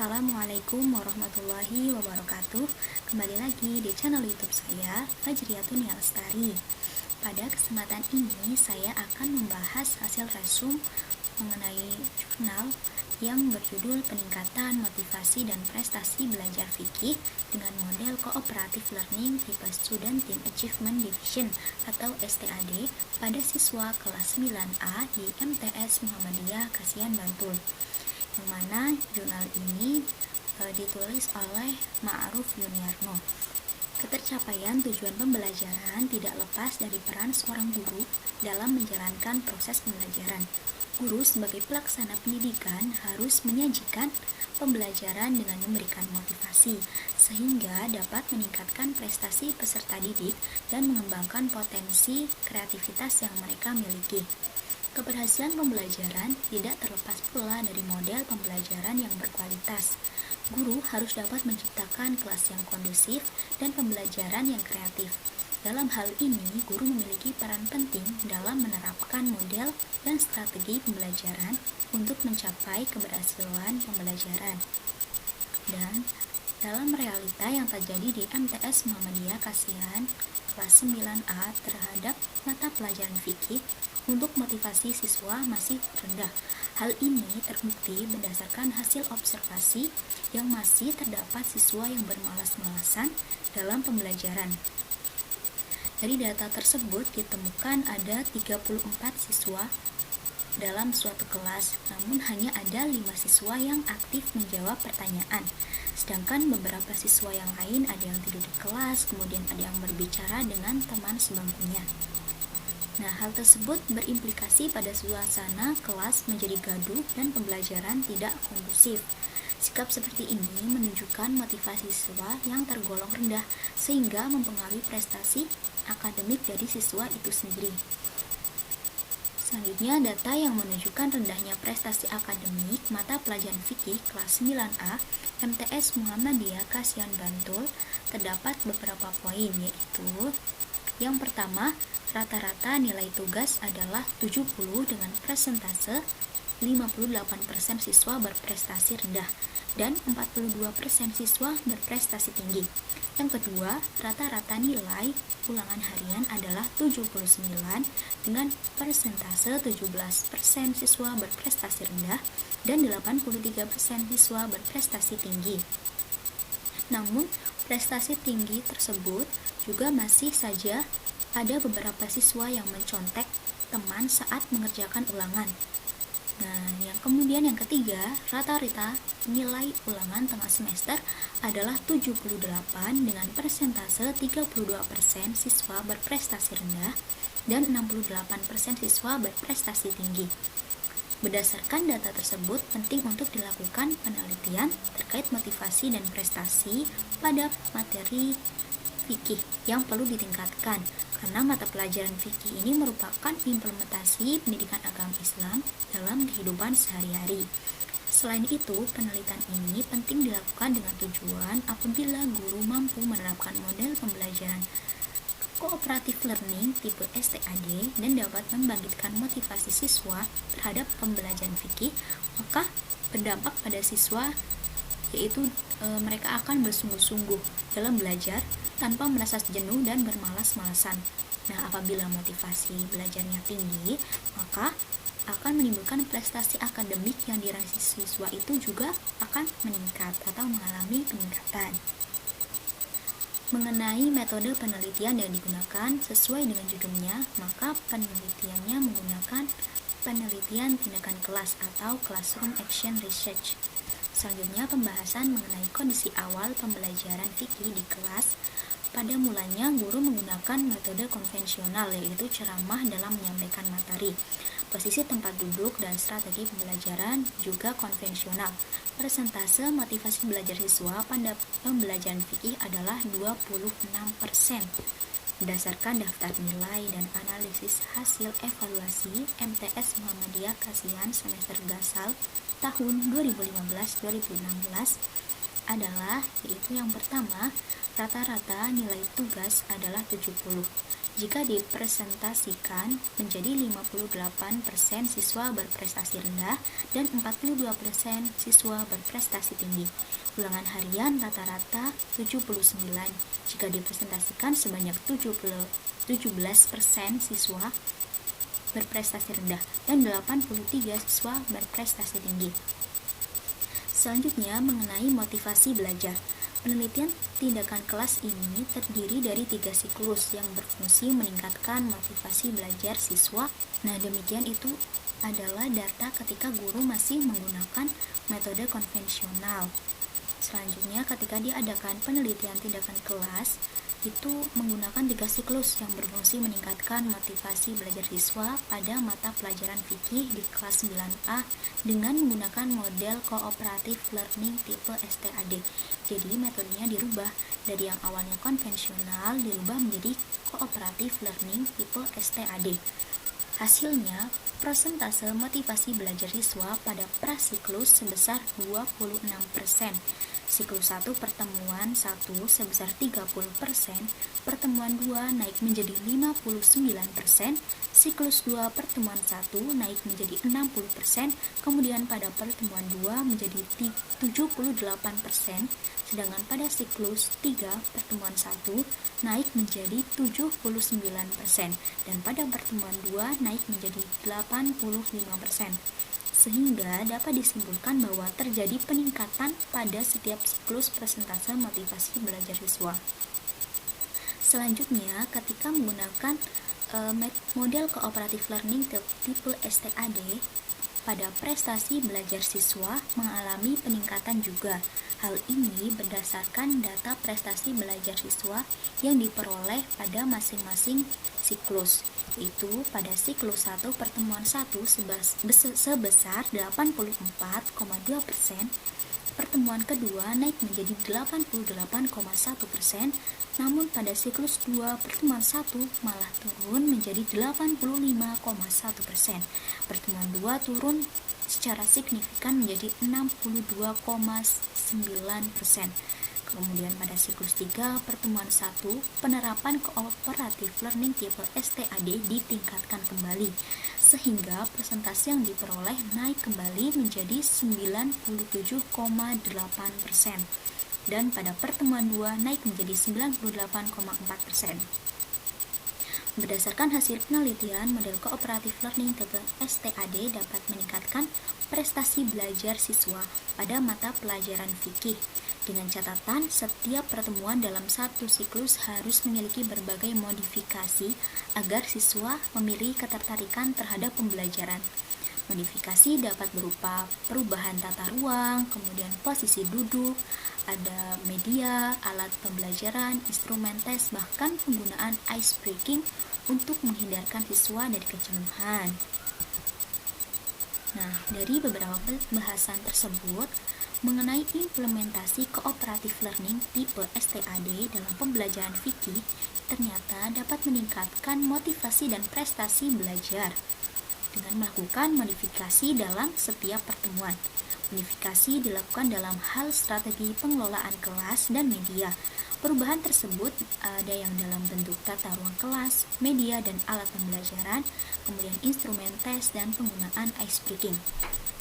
Assalamualaikum warahmatullahi wabarakatuh. Kembali lagi di channel YouTube saya, Fajriyatun Lestari. Pada kesempatan ini saya akan membahas hasil resum mengenai jurnal yang berjudul Peningkatan Motivasi dan Prestasi Belajar Fikih dengan model Cooperative Learning tipe Student Team Achievement Division atau STAD pada siswa kelas 9A di MTS Muhammadiyah Kasihan Bantul, yang mana jurnal ini ditulis oleh Ma'ruf Yuniarno. Ketercapaian tujuan pembelajaran tidak lepas dari peran seorang guru dalam menjalankan proses pembelajaran. Guru sebagai pelaksana pendidikan harus menyajikan pembelajaran dengan memberikan motivasi, sehingga dapat meningkatkan prestasi peserta didik dan mengembangkan potensi kreativitas yang mereka miliki. Keberhasilan pembelajaran tidak terlepas pula dari model pembelajaran yang berkualitas. Guru harus dapat menciptakan kelas yang kondusif dan pembelajaran yang kreatif. Dalam hal ini, guru memiliki peran penting dalam menerapkan model dan strategi pembelajaran untuk mencapai keberhasilan pembelajaran. Dan dalam realita yang terjadi di MTS Muhammadiyah Kasihan kelas 9A terhadap mata pelajaran fikih, untuk motivasi siswa masih rendah. Hal ini terbukti berdasarkan hasil observasi yang masih terdapat siswa yang bermalas-malasan dalam pembelajaran. Dari data tersebut ditemukan ada 34 siswa dalam suatu kelas, namun hanya ada 5 siswa yang aktif menjawab pertanyaan. Sedangkan beberapa siswa yang lain ada yang tidur di kelas, kemudian ada yang berbicara dengan teman sebangkunya. Nah, hal tersebut berimplikasi pada suasana kelas menjadi gaduh dan pembelajaran tidak kondusif. Sikap seperti ini menunjukkan motivasi siswa yang tergolong rendah, sehingga mempengaruhi prestasi akademik dari siswa itu sendiri. Selanjutnya, data yang menunjukkan rendahnya prestasi akademik mata pelajaran fikih kelas 9A MTS Muhammadiyah Kasihan Bantul terdapat beberapa poin, yaitu yang pertama, rata-rata nilai tugas adalah 70 dengan persentase 58% siswa berprestasi rendah dan 42% siswa berprestasi tinggi. Yang kedua, rata-rata nilai ulangan harian adalah 79 dengan persentase 17% siswa berprestasi rendah dan 83% siswa berprestasi tinggi. Namun, prestasi tinggi tersebut juga masih saja ada beberapa siswa yang mencontek teman saat mengerjakan ulangan. Nah, yang ketiga, rata-rata nilai ulangan tengah semester adalah 78 dengan persentase 32% siswa berprestasi rendah dan 68% siswa berprestasi tinggi. Berdasarkan data tersebut, penting untuk dilakukan penelitian terkait motivasi dan prestasi pada materi fikih yang perlu ditingkatkan, karena mata pelajaran fikih ini merupakan implementasi pendidikan agama Islam dalam kehidupan sehari-hari. Selain itu, penelitian ini penting dilakukan dengan tujuan apabila guru mampu menerapkan model pembelajaran Cooperative Learning tipe STAD dan dapat membangkitkan motivasi siswa terhadap pembelajaran fikih, maka berdampak pada siswa, yaitu mereka akan bersungguh-sungguh dalam belajar tanpa merasa jenuh dan bermalas-malasan. Nah, apabila motivasi belajarnya tinggi, maka akan menimbulkan prestasi akademik yang diraih siswa itu juga akan meningkat atau mengalami peningkatan. Mengenai metode penelitian yang digunakan sesuai dengan judulnya, maka penelitiannya menggunakan penelitian tindakan kelas atau Classroom Action Research. Selanjutnya, pembahasan mengenai kondisi awal pembelajaran fikih di kelas. Pada mulanya, guru menggunakan metode konvensional, yaitu ceramah dalam menyampaikan materi. Posisi tempat duduk dan strategi pembelajaran juga konvensional. Persentase motivasi belajar siswa pada pembelajaran fikih adalah 26%. Berdasarkan daftar nilai dan analisis hasil evaluasi MTS Muhammadiyah Kasihan semester Gasal tahun 2015-2016 adalah, yaitu yang pertama, rata-rata nilai tugas adalah 70. Jika dipresentasikan menjadi 58% siswa berprestasi rendah dan 42% siswa berprestasi tinggi. Ulangan harian rata-rata 79 jika dipresentasikan sebanyak 17% siswa berprestasi rendah dan 83 siswa berprestasi tinggi. Selanjutnya mengenai motivasi belajar. Penelitian tindakan kelas ini terdiri dari 3 siklus yang berfungsi meningkatkan motivasi belajar siswa. Nah, demikian itu adalah data ketika guru masih menggunakan metode konvensional. Selanjutnya, ketika diadakan penelitian tindakan kelas, itu menggunakan 3 siklus yang berfungsi meningkatkan motivasi belajar siswa pada mata pelajaran fikih di kelas 9A dengan menggunakan model cooperative learning tipe STAD. Jadi metodenya dirubah dari yang awalnya konvensional dirubah menjadi cooperative learning tipe STAD. Hasilnya, persentase motivasi belajar siswa pada prasiklus sebesar 26%. Siklus 1 pertemuan 1 sebesar 30%, pertemuan 2 naik menjadi 59%, siklus 2 pertemuan 1 naik menjadi 60%, kemudian pada pertemuan 2 menjadi 78%, sedangkan pada siklus 3 pertemuan 1 naik menjadi 79%, dan pada pertemuan 2 naik menjadi 85%. Sehingga dapat disimpulkan bahwa terjadi peningkatan pada setiap siklus persentase motivasi belajar siswa. Selanjutnya, ketika menggunakan model cooperative learning tipe STAD, pada prestasi belajar siswa mengalami peningkatan juga. Hal ini berdasarkan data prestasi belajar siswa yang diperoleh pada masing-masing siklus, yaitu pada siklus 1 pertemuan 1 sebesar 84,2%, pertemuan kedua naik menjadi 88,1%, namun pada siklus 2 pertemuan 1 malah turun menjadi 85,1%. Pertemuan 2 turun secara signifikan menjadi 62,9%. Kemudian pada siklus 3 pertemuan 1, penerapan cooperative learning tipe STAD ditingkatkan kembali, sehingga persentase yang diperoleh naik kembali menjadi 97,8%. Dan pada pertemuan 2 naik menjadi 98,4%. Berdasarkan hasil penelitian, model cooperative learning tipe STAD dapat meningkatkan prestasi belajar siswa pada mata pelajaran fikih. Dengan catatan, setiap pertemuan dalam satu siklus harus memiliki berbagai modifikasi agar siswa memiliki ketertarikan terhadap pembelajaran. Modifikasi dapat berupa perubahan tata ruang, kemudian posisi duduk, ada media, alat pembelajaran, instrumen tes, bahkan penggunaan ice breaking untuk menghindarkan siswa dari kejenuhan. Nah, dari beberapa bahasan tersebut mengenai implementasi cooperative learning tipe STAD dalam pembelajaran fikih ternyata dapat meningkatkan motivasi dan prestasi belajar dengan melakukan modifikasi dalam setiap pertemuan. Modifikasi dilakukan dalam hal strategi pengelolaan kelas dan media. Perubahan tersebut ada yang dalam bentuk tata ruang kelas, media dan alat pembelajaran, kemudian instrumen tes dan penggunaan ice breaking.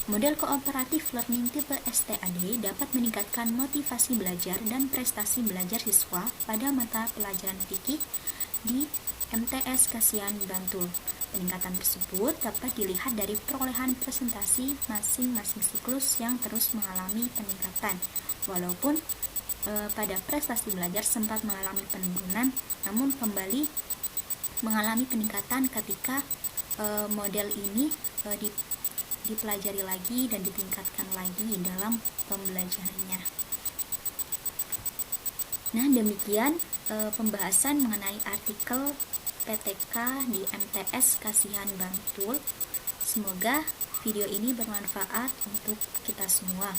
Model kooperatif learning tipe STAD dapat meningkatkan motivasi belajar dan prestasi belajar siswa pada mata pelajaran fikih di MTS Kasihan Bantul. Peningkatan tersebut dapat dilihat dari perolehan presentasi masing-masing siklus yang terus mengalami peningkatan. Walaupun pada prestasi belajar sempat mengalami penurunan, namun kembali mengalami peningkatan ketika model ini dipelajari lagi dan ditingkatkan lagi dalam pembelajarannya. Nah, demikian pembahasan mengenai artikel PTK di MTS Kasihan Bantul. Semoga video ini bermanfaat untuk kita semua.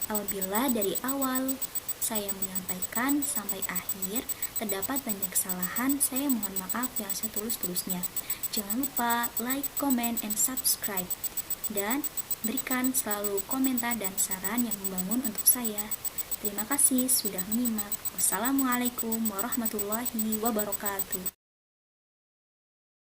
Apabila dari awal saya menyampaikan sampai akhir terdapat banyak kesalahan, saya mohon maaf yang setulus-tulusnya. Jangan lupa like, comment, and subscribe, dan berikan selalu komentar dan saran yang membangun untuk saya. Terima kasih sudah menyimak. Wassalamualaikum warahmatullahi wabarakatuh.